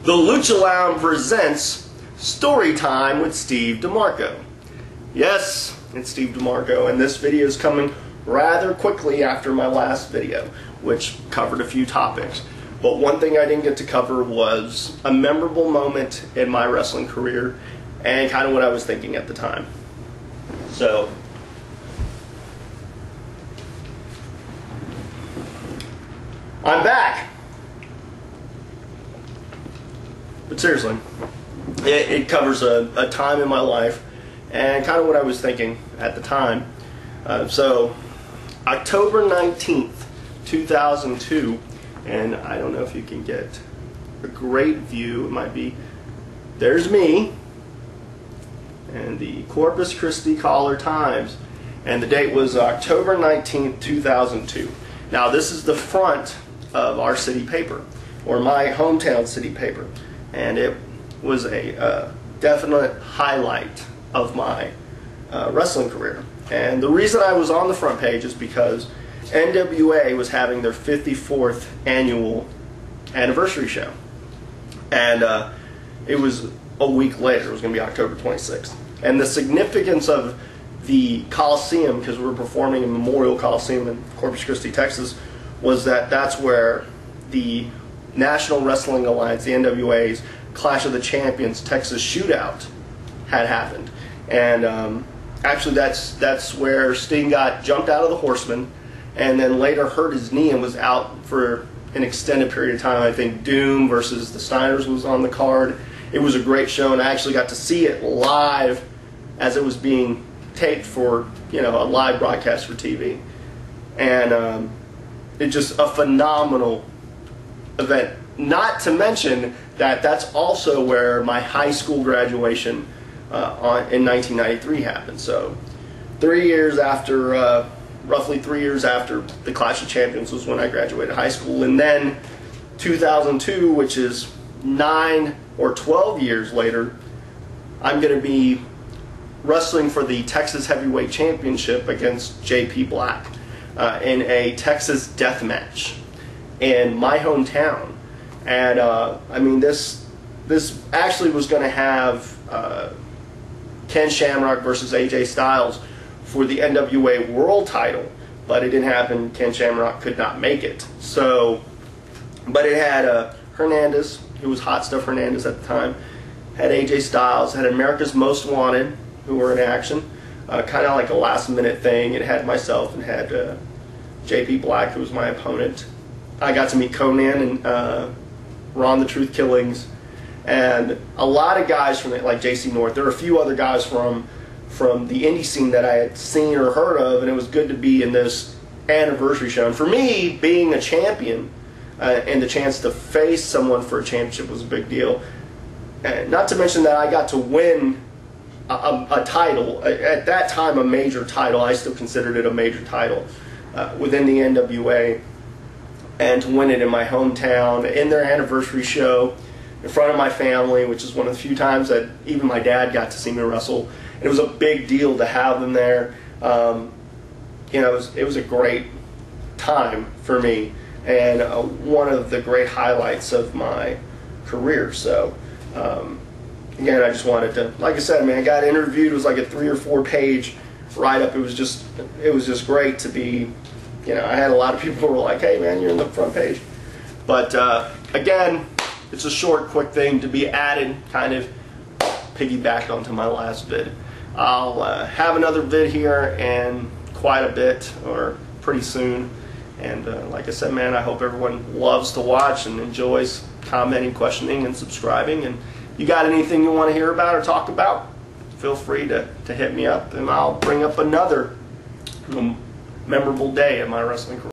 The Lucha Loung presents Story Time with Steve DeMarco. Yes, it's Steve DeMarco, and this video is coming rather quickly after my last video, which covered a few topics. But one thing I didn't get to cover was a memorable moment in my wrestling career and kind of what I was thinking at the time. So, I'm back. But seriously, it covers a time in my life and kind of what I was thinking at the time. So, October 19th, 2002, and I don't know if you can get a great view. It might be, there's me and the Corpus Christi Caller-Times, and the date was October 19th, 2002. Now this is the front of our city paper, or my hometown city paper, and it was a definite highlight of my wrestling career. And the reason I was on the front page is because NWA was having their 54th annual anniversary show, and it was a week later. It was going to be October 26th. And the significance of the Coliseum, because we were performing in Memorial Coliseum in Corpus Christi, Texas, was that that's where the National Wrestling Alliance, the NWA's Clash of the Champions Texas Shootout had happened. And actually that's where Sting got jumped out of the Horseman and then later hurt his knee and was out for an extended period of time. I think Doom versus the Steiners was on the card. It was a great show, and I actually got to see it live as it was being taped for, you know, a live broadcast for TV. And it's just a phenomenal event. Not to mention that that's also where my high school graduation in 1993 happened. So 3 years after, roughly 3 years after the Clash of Champions was when I graduated high school. And then 2002, which is 9 or 12 years later, I'm going to be wrestling for the Texas Heavyweight Championship against J.P. Black in a Texas death match in my hometown. And I mean, this actually was going to have Ken Shamrock versus AJ Styles for the NWA World Title, but it didn't happen. Ken Shamrock could not make it. So, but it had Hernandez, who was Hot Stuff Hernandez at the time, had AJ Styles, had America's Most Wanted, who were in action, kind of like a last-minute thing. It had myself and had J.P. Black, who was my opponent. I got to meet Conan and Ron the Truth Killings, and a lot of guys from it, like J.C. North. There were a few other guys from the indie scene that I had seen or heard of, and it was good to be in this anniversary show. And for me, being a champion and the chance to face someone for a championship was a big deal. And not to mention that I got to win a title, at that time a major title. I still considered it a major title within the NWA, and to win it in my hometown, in their anniversary show, in front of my family, which is one of the few times that even my dad got to see me wrestle. It was a big deal to have them there. You know, it was a great time for me, and one of the great highlights of my career. So, again, I just wanted to, like I said, man, I got interviewed. It was like a 3 or 4 page write-up. It was just great to be, you know, I had a lot of people who were like, hey, man, you're in the front page. But, again, it's a short, quick thing to be added, kind of piggybacked onto my last vid. I'll have another vid here in quite a bit, or pretty soon. And like I said, man, I hope everyone loves to watch and enjoys commenting, questioning, and subscribing. And you got anything you want to hear about or talk about, feel free to hit me up, and I'll bring up another memorable day in my wrestling career.